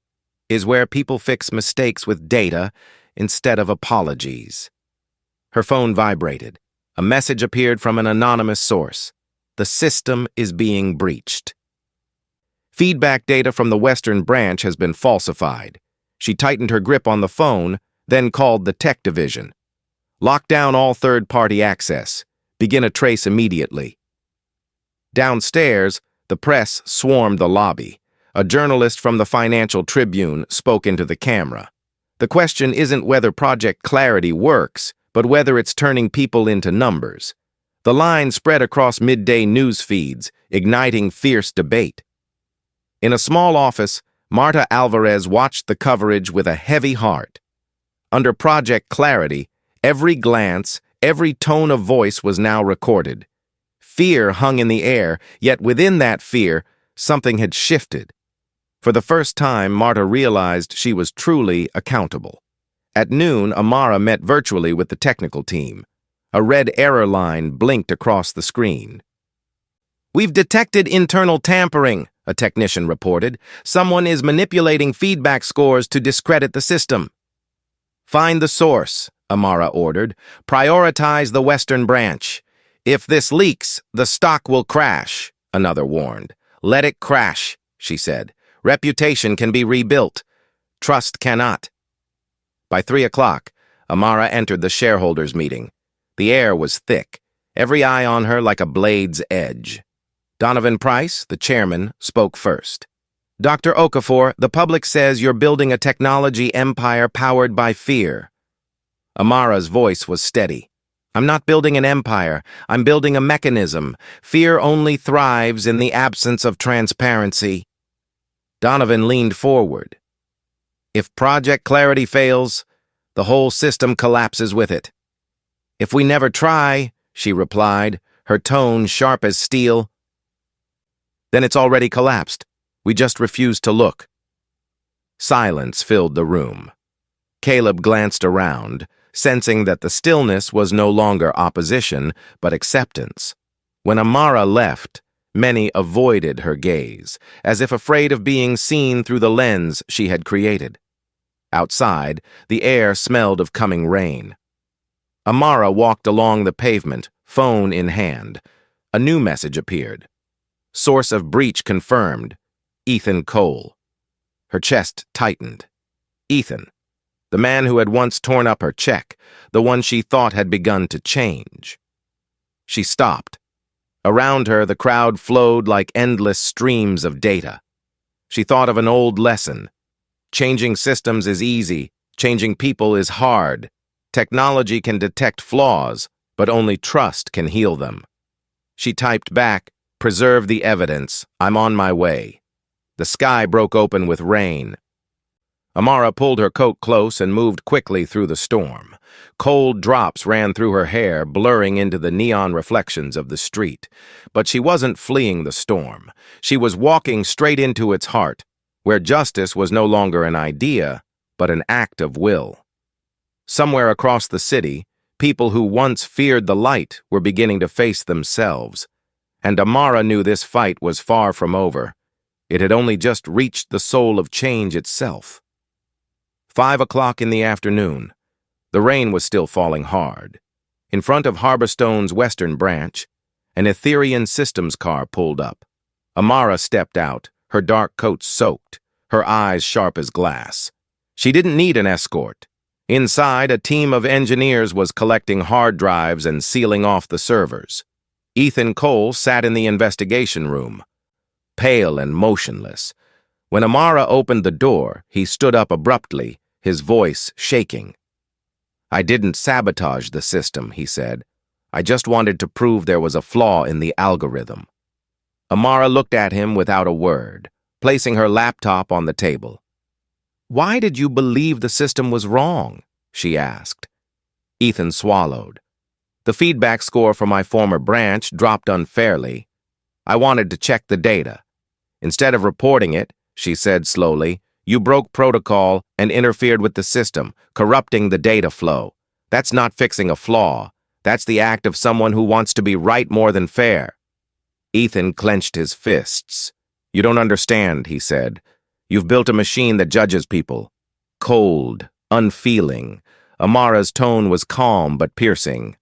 "is where people fix mistakes with data instead of apologies." Her phone vibrated. A message appeared from an anonymous source. "The system is being breached. Feedback data from the Western Branch has been falsified." She tightened her grip on the phone, then called the tech division. "Lock down all third-party access. Begin a trace immediately." Downstairs, the press swarmed the lobby. A journalist from the Financial Tribune spoke into the camera. "The question isn't whether Project Clarity works, but whether it's turning people into numbers." The line spread across midday news feeds, igniting fierce debate. In a small office, Marta Alvarez watched the coverage with a heavy heart. Under Project Clarity, every glance, every tone of voice was now recorded. Fear hung in the air, yet within that fear, something had shifted. For the first time, Marta realized she was truly accountable. At noon, Amara met virtually with the technical team. A red error line blinked across the screen. "We've detected internal tampering," a technician reported. "Someone is manipulating feedback scores to discredit the system." "Find the source," Amara ordered. "Prioritize the Western branch. If this leaks, the stock will crash," another warned. "Let it crash," she said. "Reputation can be rebuilt. Trust cannot." By 3 o'clock, Amara entered the shareholders' meeting. The air was thick, every eye on her like a blade's edge. Donovan Price, the chairman, spoke first. "Dr. Okafor, the public says you're building a technology empire powered by fear." Amara's voice was steady. "I'm not building an empire. I'm building a mechanism. Fear only thrives in the absence of transparency." Donovan leaned forward. "If Project Clarity fails, the whole system collapses with it." "If we never try," she replied, her tone sharp as steel, "then it's already collapsed. We just refuse to look." Silence filled the room. Caleb glanced around, sensing that the stillness was no longer opposition, but acceptance. When Amara left, many avoided her gaze, as if afraid of being seen through the lens she had created. Outside, the air smelled of coming rain. Amara walked along the pavement, phone in hand. A new message appeared. "Source of breach confirmed. Ethan Cole." Her chest tightened. Ethan. The man who had once torn up her check, the one she thought had begun to change. She stopped. Around her, the crowd flowed like endless streams of data. She thought of an old lesson. Changing systems is easy. Changing people is hard. Technology can detect flaws, but only trust can heal them. She typed back, "Preserve the evidence. I'm on my way." The sky broke open with rain. Amara pulled her coat close and moved quickly through the storm. Cold drops ran through her hair, blurring into the neon reflections of the street. But she wasn't fleeing the storm. She was walking straight into its heart, where justice was no longer an idea, but an act of will. Somewhere across the city, people who once feared the light were beginning to face themselves. And Amara knew this fight was far from over. It had only just reached the soul of change itself. 5 o'clock in the afternoon. The rain was still falling hard. In front of Harborstone's western branch, an Etherian Systems car pulled up. Amara stepped out, her dark coat soaked, her eyes sharp as glass. She didn't need an escort. Inside, a team of engineers was collecting hard drives and sealing off the servers. Ethan Cole sat in the investigation room, pale and motionless. When Amara opened the door, he stood up abruptly, his voice shaking. "I didn't sabotage the system," he said. "I just wanted to prove there was a flaw in the algorithm." Amara looked at him without a word, placing her laptop on the table. "Why did you believe the system was wrong?" she asked. Ethan swallowed. "The feedback score for my former branch dropped unfairly. I wanted to check the data. Instead of reporting it," she said slowly, "you broke protocol and interfered with the system, corrupting the data flow. That's not fixing a flaw. That's the act of someone who wants to be right more than fair." Ethan clenched his fists. "You don't understand," he said. "You've built a machine that judges people. Cold, unfeeling." Amara's tone was calm but piercing.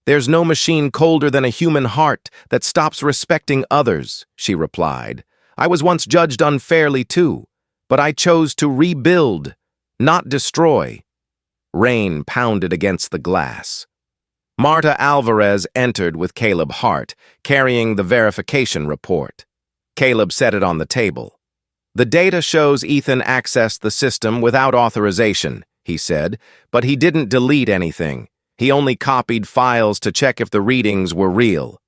"There's no machine colder than a human heart that stops respecting others," she replied. "I was once judged unfairly too, but I chose to rebuild, not destroy." Rain pounded against the glass. Marta Alvarez entered with Caleb Hart, carrying the verification report. Caleb set it on the table. "The data shows Ethan accessed the system without authorization," he said, "but he didn't delete anything. He only copied files to check if the readings were real."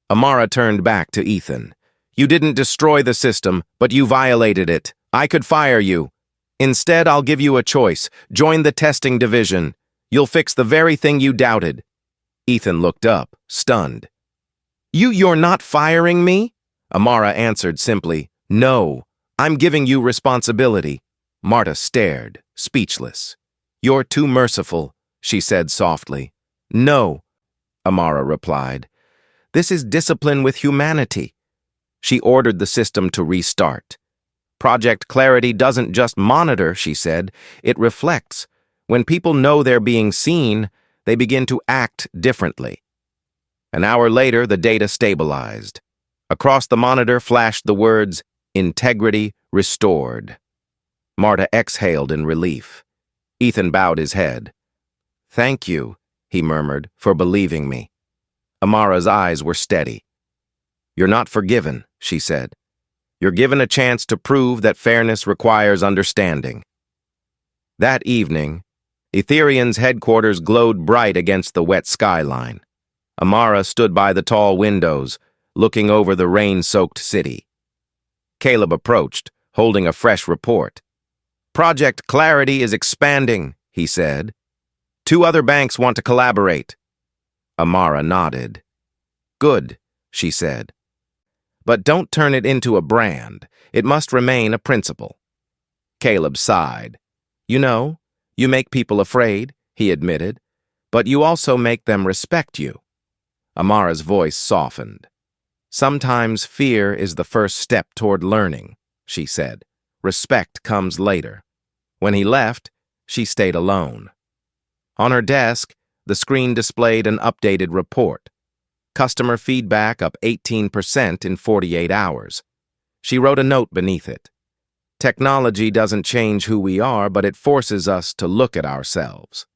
Amara turned back to Ethan. "You didn't destroy the system, but you violated it. I could fire you. Instead, I'll give you a choice. Join the testing division. You'll fix the very thing you doubted." Ethan looked up, stunned. You're not firing me?" Amara answered simply, "No, I'm giving you responsibility." Marta stared, speechless. "You're too merciful," she said softly. "No, Amara replied. "This is discipline with humanity." She ordered the system to restart. "Project Clarity doesn't just monitor," she said, "it reflects. When people know they're being seen, they begin to act differently." An hour later, the data stabilized. Across the monitor flashed the words, "Integrity restored." Marta exhaled in relief. Ethan bowed his head. "Thank you," he murmured, "for believing me." Amara's eyes were steady. "You're not forgiven," she said. "You're given a chance to prove that fairness requires understanding." That evening, Ethereum's headquarters glowed bright against the wet skyline. Amara stood by the tall windows, looking over the rain-soaked city. Caleb approached, holding a fresh report. "Project Clarity is expanding," he said. "2 other banks want to collaborate." Amara nodded. "Good," she said. "But don't turn it into a brand. It must remain a principle." Caleb sighed. "You know, you make people afraid," he admitted, "but you also make them respect you." Amara's voice softened. "Sometimes fear is the first step toward learning," she said. "Respect comes later." When he left, she stayed alone. On her desk, the screen displayed an updated report. Customer feedback up 18% in 48 hours. She wrote a note beneath it. "Technology doesn't change who we are, but it forces us to look at ourselves."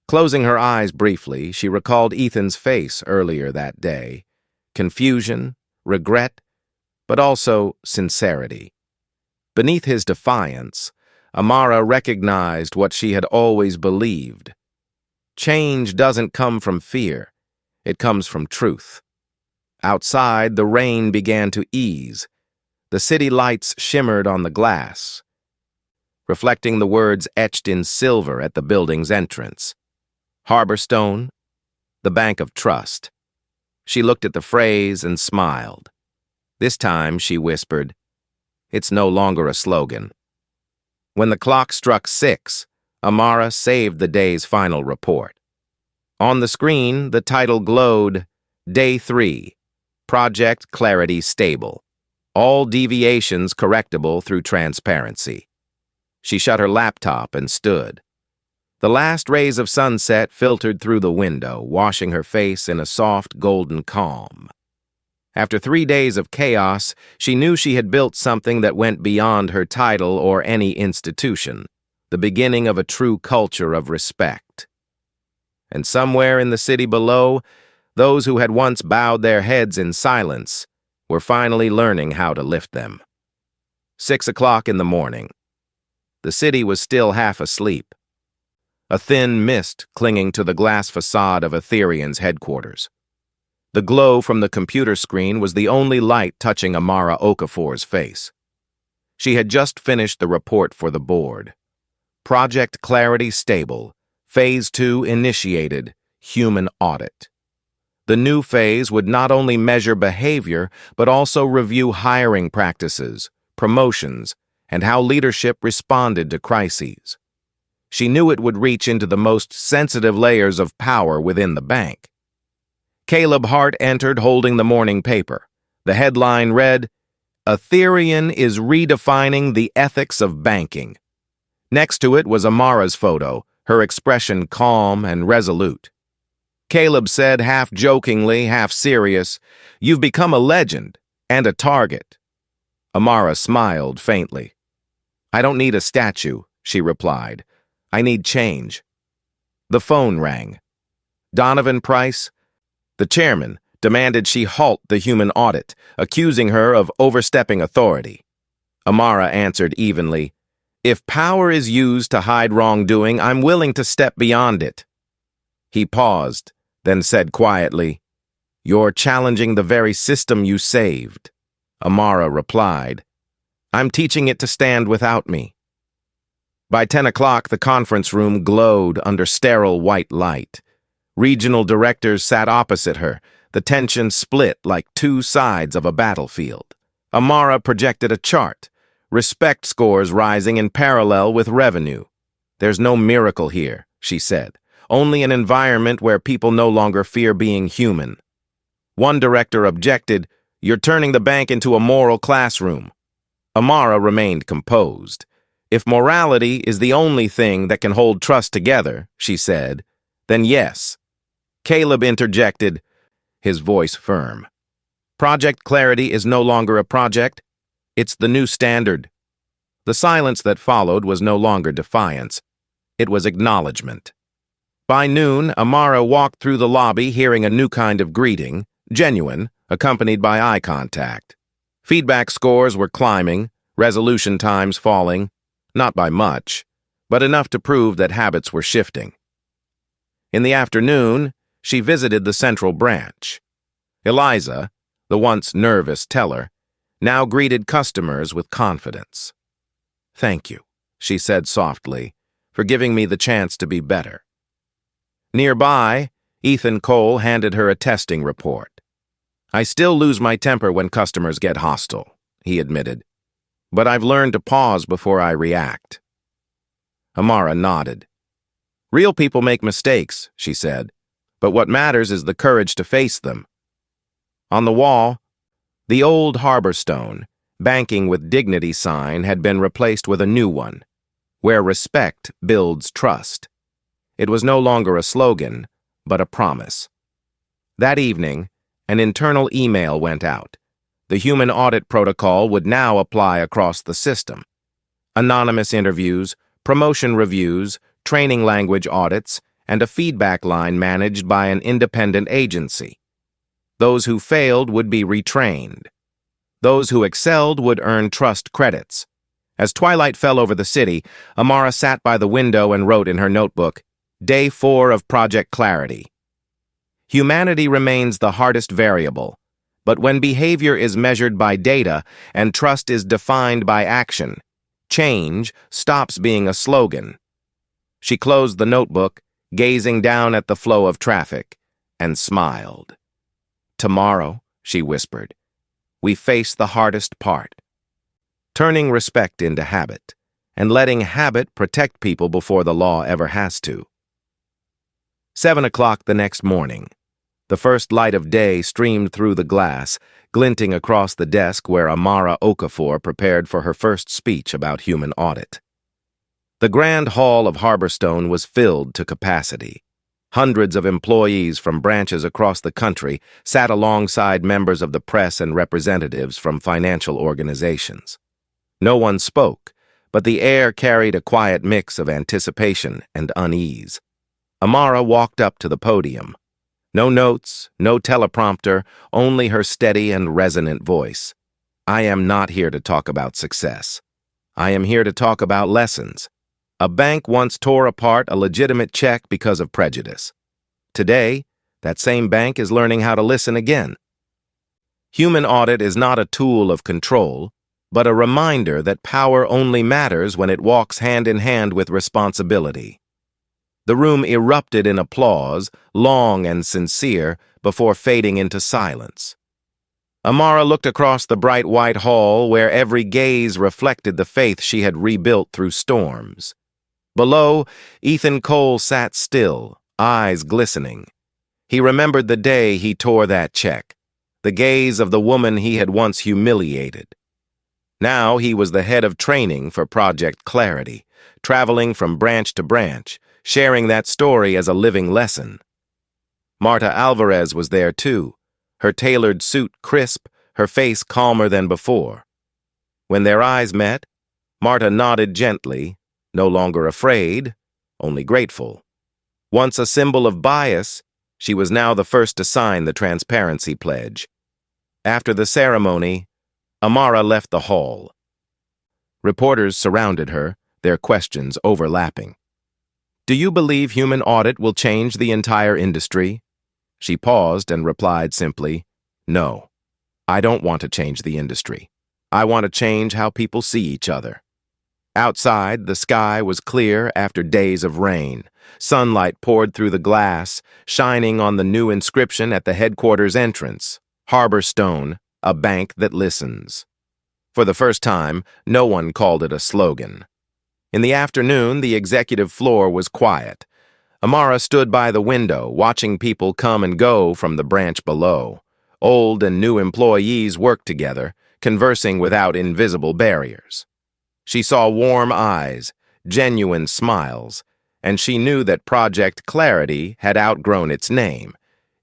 Closing her eyes briefly, she recalled Ethan's face earlier that day. Confusion, regret, but also sincerity. Beneath his defiance, Amara recognized what she had always believed. Change doesn't come from fear. It comes from truth. Outside, the rain began to ease. The city lights shimmered on the glass, reflecting the words etched in silver at the building's entrance. Harborstone, the Bank of Trust. She looked at the phrase and smiled. This time, she whispered, "It's no longer a slogan." When the clock struck 6, Amara saved the day's final report. On the screen, the title glowed, "Day 3, Project Clarity Stable. All deviations correctable through transparency." She shut her laptop and stood. The last rays of sunset filtered through the window, washing her face in a soft, golden calm. After 3 days of chaos, she knew she had built something that went beyond her title or any institution, the beginning of a true culture of respect. And somewhere in the city below, those who had once bowed their heads in silence were finally learning how to lift them. 6 o'clock in the morning. The city was still half asleep. A thin mist clinging to the glass facade of Ethereum's headquarters. The glow from the computer screen was the only light touching Amara Okafor's face. She had just finished the report for the board. Project Clarity Stable, Phase 2 initiated, human audit. The new phase would not only measure behavior, but also review hiring practices, promotions, and how leadership responded to crises. She knew it would reach into the most sensitive layers of power within the bank. Caleb Hart entered holding the morning paper. The headline read, "Ethereum is redefining the ethics of banking." Next to it was Amara's photo, her expression calm and resolute. Caleb said, half jokingly, half serious, "You've become a legend and a target." Amara smiled faintly. "I don't need a statue," she replied. "I need change." The phone rang. Donovan Price, the chairman, demanded she halt the human audit, accusing her of overstepping authority. Amara answered evenly, "If power is used to hide wrongdoing, I'm willing to step beyond it." He paused, then said quietly, "You're challenging the very system you saved." Amara replied, "I'm teaching it to stand without me." By 10 o'clock, the conference room glowed under sterile white light. Regional directors sat opposite her, the tension split like 2 sides of a battlefield. Amara projected a chart, respect scores rising in parallel with revenue. "There's no miracle here," she said. only an environment where people no longer fear being human. One director objected, "You're turning the bank into a moral classroom." Amara remained composed. "If morality is the only thing that can hold trust together," she said, "then yes." Caleb interjected, his voice firm. "Project Clarity is no longer a project. It's the new standard." The silence that followed was no longer defiance. It was acknowledgement. By noon, Amara walked through the lobby hearing a new kind of greeting, genuine, accompanied by eye contact. Feedback scores were climbing, resolution times falling, not by much, but enough to prove that habits were shifting. In the afternoon, she visited the central branch. Eliza, the once nervous teller, now greeted customers with confidence. "Thank you," she said softly, "for giving me the chance to be better." Nearby, Ethan Cole handed her a testing report. "I still lose my temper when customers get hostile," he admitted, "but I've learned to pause before I react." Amara nodded. "Real people make mistakes," she said, "but what matters is the courage to face them." On the wall, the old harbor stone, "Banking with Dignity" sign had been replaced with a new one, "Where respect builds trust." It was no longer a slogan, but a promise. That evening, an internal email went out. The human audit protocol would now apply across the system. Anonymous interviews, promotion reviews, training language audits, and a feedback line managed by an independent agency. Those who failed would be retrained. Those who excelled would earn trust credits. As twilight fell over the city, Amara sat by the window and wrote in her notebook, "Day 4 of Project Clarity." Humanity remains the hardest variable, but when behavior is measured by data and trust is defined by action, change stops being a slogan. She closed the notebook, gazing down at the flow of traffic, and smiled. "Tomorrow," she whispered, "we face the hardest part. Turning respect into habit, and letting habit protect people before the law ever has to." 7 o'clock the next morning. The first light of day streamed through the glass, glinting across the desk where Amara Okafor prepared for her first speech about human audit. The grand hall of Harborstone was filled to capacity. Hundreds of employees from branches across the country sat alongside members of the press and representatives from financial organizations. No one spoke, but the air carried a quiet mix of anticipation and unease. Amara walked up to the podium. No notes, no teleprompter, only her steady and resonant voice. "I am not here to talk about success. I am here to talk about lessons. A bank once tore apart a legitimate check because of prejudice. Today, that same bank is learning how to listen again. Human audit is not a tool of control, but a reminder that power only matters when it walks hand in hand with responsibility." The room erupted in applause, long and sincere, before fading into silence. Amara looked across the bright white hall where every gaze reflected the faith she had rebuilt through storms. Below, Ethan Cole sat still, eyes glistening. He remembered the day he tore that check, the gaze of the woman he had once humiliated. Now he was the head of training for Project Clarity, traveling from branch to branch, sharing that story as a living lesson. Marta Alvarez was there too, her tailored suit crisp, her face calmer than before. When their eyes met, Marta nodded gently, no longer afraid, only grateful. Once a symbol of bias, she was now the first to sign the transparency pledge. After the ceremony, Amara left the hall. Reporters surrounded her, their questions overlapping. "Do you believe human audit will change the entire industry?" She paused and replied simply, "No, I don't want to change the industry. I want to change how people see each other." Outside, the sky was clear after days of rain. Sunlight poured through the glass, shining on the new inscription at the headquarters entrance, "Harborstone, a bank that listens." For the first time, no one called it a slogan. In the afternoon, the executive floor was quiet. Amara stood by the window, watching people come and go from the branch below. Old and new employees worked together, conversing without invisible barriers. She saw warm eyes, genuine smiles, and she knew that Project Clarity had outgrown its name.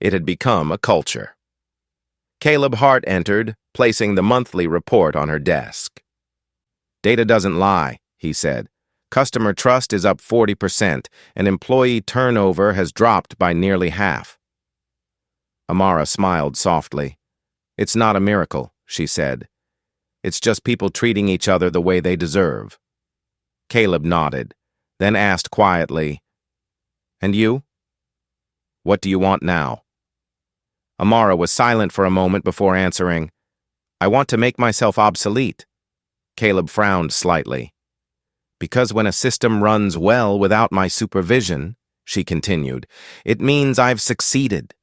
It had become a culture. Caleb Hart entered, placing the monthly report on her desk. "Data doesn't lie," he said. "Customer trust is up 40%, and employee turnover has dropped by nearly half." Amara smiled softly. "It's not a miracle," she said. "It's just people treating each other the way they deserve." Caleb nodded, then asked quietly, "And you? What do you want now?" Amara was silent for a moment before answering, "I want to make myself obsolete." Caleb frowned slightly. "Because when a system runs well without my supervision," she continued, "it means I've succeeded."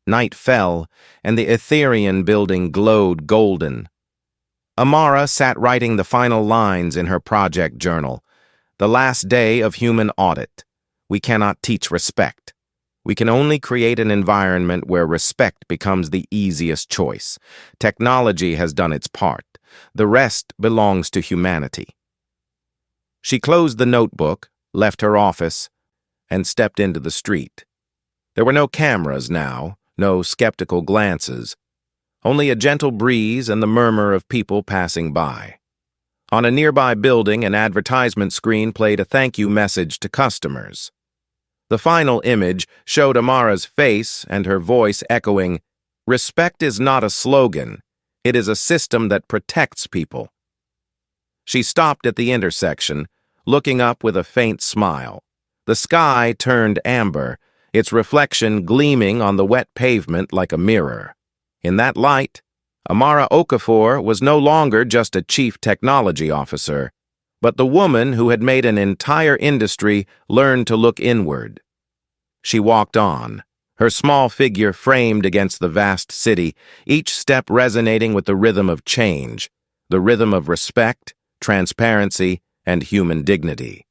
Night fell, and the Etherean building glowed golden. Amara sat writing the final lines in her project journal. The last day of human audit. We cannot teach respect. We can only create an environment where respect becomes the easiest choice. Technology has done its part. The rest belongs to humanity. She closed the notebook, left her office, and stepped into the street. There were no cameras now, no skeptical glances, only a gentle breeze and the murmur of people passing by. On a nearby building, an advertisement screen played a thank you message to customers. The final image showed Amara's face and her voice echoing, "Respect is not a slogan. It is a system that protects people." She stopped at the intersection, looking up with a faint smile. The sky turned amber, its reflection gleaming on the wet pavement like a mirror. In that light, Amara Okafor was no longer just a chief technology officer, but the woman who had made an entire industry learn to look inward. She walked on, her small figure framed against the vast city, each step resonating with the rhythm of change, the rhythm of respect, transparency, and human dignity.